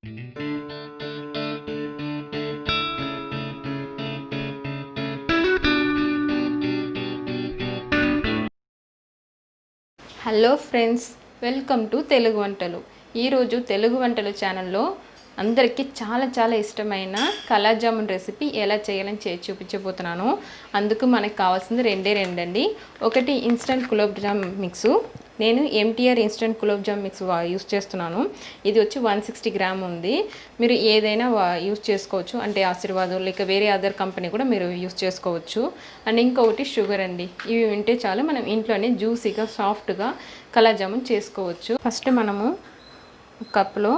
Hello friends, welcome to Telugu వంటలు. ఈరోజు తెలుగు వంటలు ఛానల్లో అందరికీ చాలా ఇష్టమైన కలాబ్ జామున్ రెసిపీ ఎలా చేయాలని చూపించబోతున్నాను. అందుకు మనకు కావాల్సింది రెండండి. ఒకటి ఇన్స్టెంట్ గులాబ్ జామ్ మిక్సు. నేను MTR instant gulab jam mix use చేస్తున్నాను. ఇది వచ్చి 160 గ్రామ్ ఉంది. మీరు ఏదైనా యూస్ చేసుకోవచ్చు, అంటే ఆశీర్వాదం లేక వేరే అదర్ కంపెనీ కూడా మీరు యూస్ చేసుకోవచ్చు. అండ్ ఇంకొకటి షుగర్ అండి. ఇవి వింటే చాలు మనం ఇంట్లోనే జ్యూసీగా సాఫ్ట్గా కలాబ్ జామున్ చేసుకోవచ్చు. ఫస్ట్ మనము కప్లో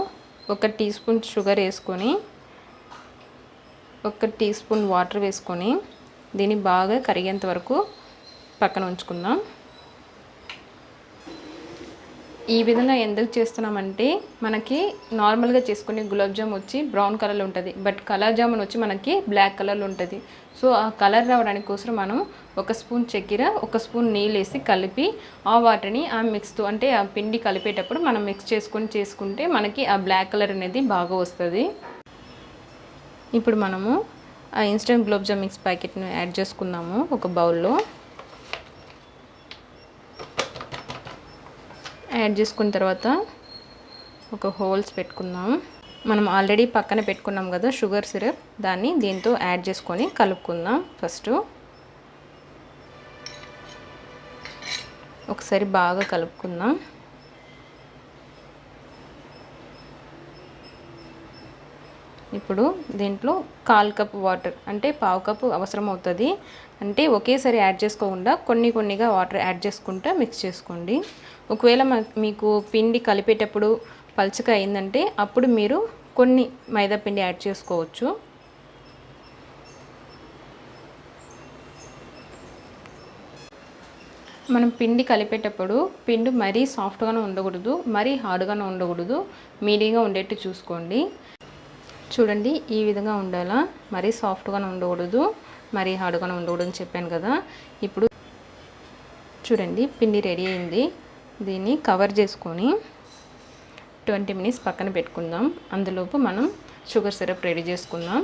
1 టీ స్పూన్ షుగర్ వేసుకొని 1 టీ స్పూన్ వాటర్ వేసుకొని దీన్ని బాగా కరిగేంత వరకు పక్కన ఉంచుకుందాం. ఈ విధంగా ఎందుకు చేస్తున్నామంటే, మనకి నార్మల్గా చేసుకునే గులాబ్ జామ్ వచ్చి బ్రౌన్ కలర్లో ఉంటుంది, బట్ కలాబ్ జామున్ వచ్చి మనకి బ్లాక్ కలర్లో ఉంటుంది. సో ఆ కలర్ రావడానికి కోసం మనం 1 స్పూన్ చక్కెర 1 స్పూన్ నీళ్ళు వేసి కలిపి ఆ వాటర్ని ఆ మిక్స్తో, అంటే ఆ పిండి కలిపేటప్పుడు మనం మిక్స్ చేసుకుంటే మనకి ఆ బ్లాక్ కలర్ అనేది బాగా వస్తుంది. ఇప్పుడు మనము ఆ ఇన్స్టెంట్ గులాబ్ జామ్ మిక్స్ ప్యాకెట్ని యాడ్ చేసుకుందాము ఒక బౌల్లో. యాడ్ చేసుకున్న తర్వాత ఒక హోల్స్ పెట్టుకుందాం. మనం ఆల్రెడీ పక్కన పెట్టుకున్నాం కదా షుగర్ సిరప్, దాన్ని దీంతో యాడ్ చేసుకొని కలుపుకుందాం. ఫస్ట్ ఒకసారి బాగా కలుపుకుందాం. ఇప్పుడు దీంట్లో 1/4 కప్ వాటర్, అంటే 1/2 కప్పు అవసరం అవుతుంది. అంటే ఒకేసారి యాడ్ చేసుకోకుండా కొన్నిగా వాటర్ యాడ్ చేసుకుంటూ మిక్స్ చేసుకోండి. ఒకవేళ మీకు పిండి కలిపేటప్పుడు పల్చగా అయిందంటే అప్పుడు మీరు కొన్ని మైదా పిండి యాడ్ చేసుకోవచ్చు. మనం పిండి కలిపేటప్పుడు పిండి మరీ సాఫ్ట్గానే ఉండకూడదు, మరీ హార్డ్గానే ఉండకూడదు, మీడియంగా ఉండేట్టు చూసుకోండి. చూడండి, ఈ విధంగా ఉండాలా. మరీ సాఫ్ట్గానే ఉండకూడదు, మరీ హార్డ్గానే ఉండకూడదు అని చెప్పాను కదా. ఇప్పుడు చూడండి, పిండి రెడీ అయింది. దీన్ని కవర్ చేసుకొని 20 మినిట్స్ పక్కన పెట్టుకుందాం. అందులోపు మనం షుగర్ సిరప్ రెడీ చేసుకుందాం.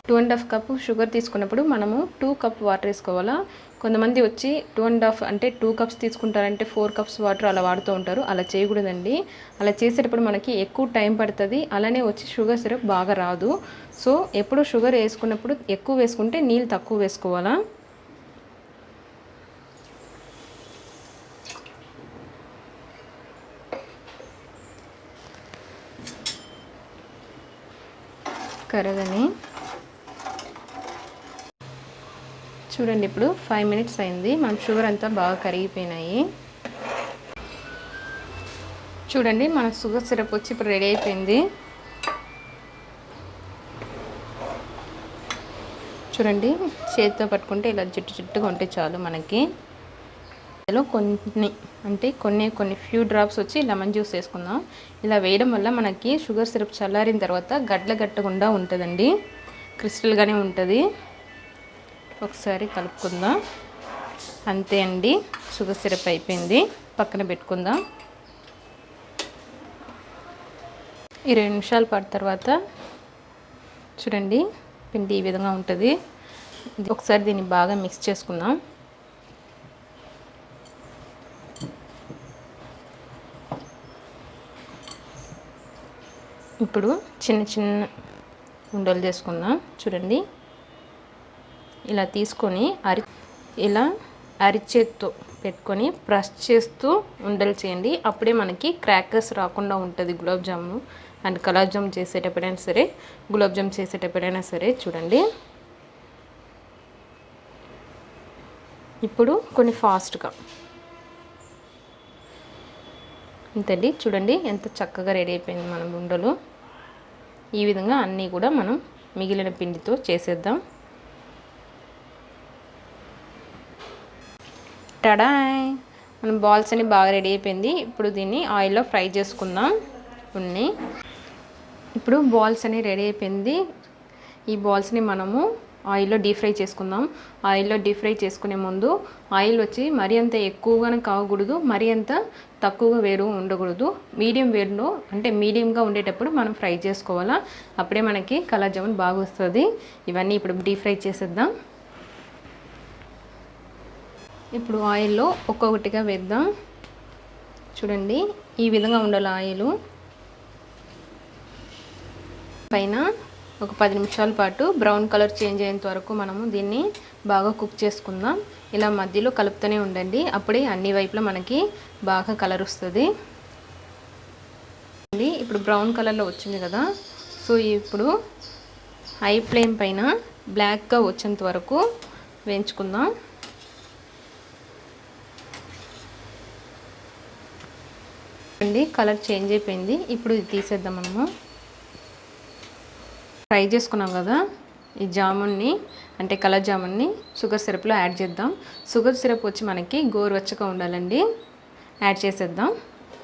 2.5 కప్పు షుగర్ తీసుకున్నప్పుడు మనము 2 కప్ వాటర్ వేసుకోవాలా. కొంతమంది వచ్చి 2.5 అంటే 2 కప్స్ తీసుకుంటారంటే 4 కప్స్ వాటర్ అలా వాడుతూ ఉంటారు. అలా చేయకూడదండి. అలా చేసేటప్పుడు మనకి ఎక్కువ టైం పడుతుంది, అలానే వచ్చి షుగర్ సిరప్ బాగా రాదు. సో ఎప్పుడు షుగర్ వేసుకున్నప్పుడు ఎక్కువ వేసుకుంటే నీళ్ళు తక్కువ వేసుకోవాలా. కరగని చూడండి, ఇప్పుడు 5 మినిట్స్ అయింది. మనం షుగర్ అంతా బాగా కరిగిపోయినాయి. చూడండి, మన షుగర్ సిరప్ వచ్చి ఇప్పుడు రెడీ అయిపోయింది. చూడండి, చేతితో పట్టుకుంటే ఇలా జిట్టుగా ఉంటే చాలు మనకి. ఇందులో కొన్ని ఫ్యూ డ్రాప్స్ వచ్చి లెమన్ జ్యూస్ వేసుకుందాం. ఇలా వేయడం వల్ల మనకి షుగర్ సిరప్ చల్లారిన తర్వాత గట్టకుండా ఉంటుందండి, క్రిస్టల్గానే ఉంటుంది. ఒకసారి కలుపుకుందాం. అంతే అండి, షుగర్ సిరప్ అయిపోయింది. పక్కన పెట్టుకుందాం. 20 నిమిషాల పాటు తర్వాత చూడండి, పిండి ఈ విధంగా ఉంటుంది. ఒకసారి దీన్ని బాగా మిక్స్ చేసుకుందాం. ఇప్పుడు చిన్న ఉండలు చేసుకుందాం. చూడండి, ఇలా తీసుకొని ఇలా అరిచేత్తో పెట్టుకొని ప్రెస్ చేస్తూ ఉండలు చేయండి. అప్పుడే మనకి క్రాకర్స్ రాకుండా ఉంటుంది గులాబ్ జాము. అండ్ కలాబ్ జామ్ చేసేటప్పుడైనా సరే, గులాబ్ జామ్ చేసేటప్పుడైనా సరే. చూడండి, ఇప్పుడు కొన్ని ఫాస్ట్గా ఇంతండి. చూడండి ఎంత చక్కగా రెడీ అయిపోయింది మన ఉండలు. ఈ విధంగా అన్నీ కూడా మనం మిగిలిన పిండితో చేసేద్దాం. టడాయ్, మన బాల్స్ అన్ని బాగా రెడీ అయిపోయింది. ఇప్పుడు దీన్ని ఆయిల్లో ఫ్రై చేసుకుందాం. ఇప్పుడు బాల్స్ అన్ని రెడీ అయిపోయింది. ఈ బాల్స్ని మనము ఆయిల్లో డీప్ ఫ్రై చేసుకుందాం. ఆయిల్లో డీప్ ఫ్రై చేసుకునే ముందు ఆయిల్ వచ్చి మరీ అంత ఎక్కువగానే కావకూడదు, మరీ అంత తక్కువగా వేరు ఉండకూడదు. మీడియం వేరులో అంటే మీడియంగా ఉండేటప్పుడు మనం ఫ్రై చేసుకోవాలా. అప్పుడే మనకి కలర్ జామున్ బాగా వస్తుంది. ఇవన్నీ ఇప్పుడు డీప్ ఫ్రై చేసేద్దాం. ఇప్పుడు ఆయిల్లో ఒక్కొక్కటిగా వేద్దాం. చూడండి, ఈ విధంగా ఉండాలి ఆయిల్. పైన ఒక 10 నిమిషాల పాటు బ్రౌన్ కలర్ చేంజ్ అయ్యేంత వరకు మనము దీన్ని బాగా కుక్ చేసుకుందాం. ఇలా మధ్యలో కలుపుతూనే ఉండండి, అప్పుడే అన్ని వైపులా మనకి బాగా కలర్ వస్తుంది. ఇప్పుడు బ్రౌన్ కలర్లో వచ్చింది కదా, సో ఇప్పుడు హై ఫ్లేమ్ పైన బ్లాక్గా వచ్చేంత వరకు వేయించుకుందాం. కలర్ చేంజ్ అయిపోయింది. ఇప్పుడు ఇది తీసేద్దాం. మనము ఫ్రై చేసుకున్నాం కదా ఈ జామున్ని, అంటే కలర్ జామున్ని షుగర్ సిరప్లో యాడ్ చేద్దాం. షుగర్ సిరప్ వచ్చి మనకి గోరువెచ్చగా ఉండాలండి. యాడ్ చేసేద్దాం.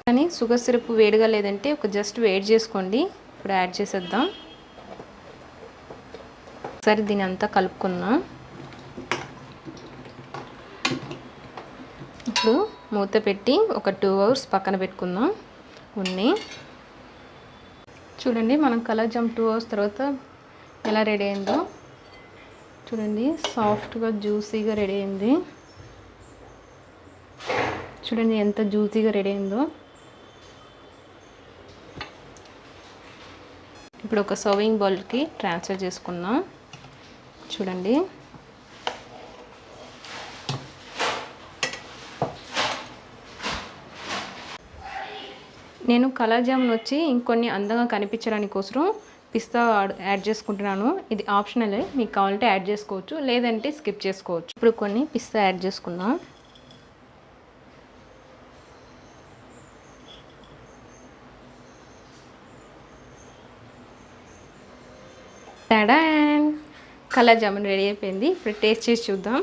కానీ షుగర్ సిరప్ వేడిగా లేదంటే ఒక జస్ట్ వేడి చేసుకోండి. ఇప్పుడు యాడ్ చేసేద్దాం. ఒకసారి దీని అంతా కలుపుకుందాం. ఇప్పుడు మూత పెట్టి ఒక 2 అవర్స్ పక్కన పెట్టుకుందాం. చూడండి, మనం కలర్ జామ్ 2 అవర్స్ తర్వాత ఎలా రెడీ అయిందో చూడండి. సాఫ్ట్గా జ్యూసీగా రెడీ అయింది. చూడండి ఎంత జ్యూసీగా రెడీ అయిందో. ఇప్పుడు ఒక సర్వింగ్ బౌల్కి ట్రాన్స్ఫర్ చేసుకుందాం. చూడండి, నేను కలర్ జామున్ వచ్చి ఇంకొన్ని అందంగా కనిపించడానికి కోసం పిస్తా యాడ్ చేసుకుంటున్నాను. ఇది ఆప్షనల్, మీకు కావాలంటే యాడ్ చేసుకోవచ్చు, లేదంటే స్కిప్ చేసుకోవచ్చు. ఇప్పుడు కొన్ని పిస్తా యాడ్ చేసుకుందాం. టడాన్, కలర్ జామున్ రెడీ అయిపోయింది. ఇప్పుడు టేస్ట్ చేసి చూద్దాం.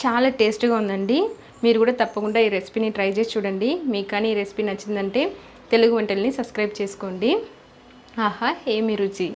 చాలా టేస్ట్గా ఉందండి. మీరు కూడా తప్పకుండా ఈ రెసిపీని ట్రై చేసి చూడండి. మీకు కానీ ఈ రెసిపీ నచ్చిందంటే తెలుగు వంటల్ని సబ్స్క్రైబ్ చేసుకోండి. ఆహా, ఏమి రుచి!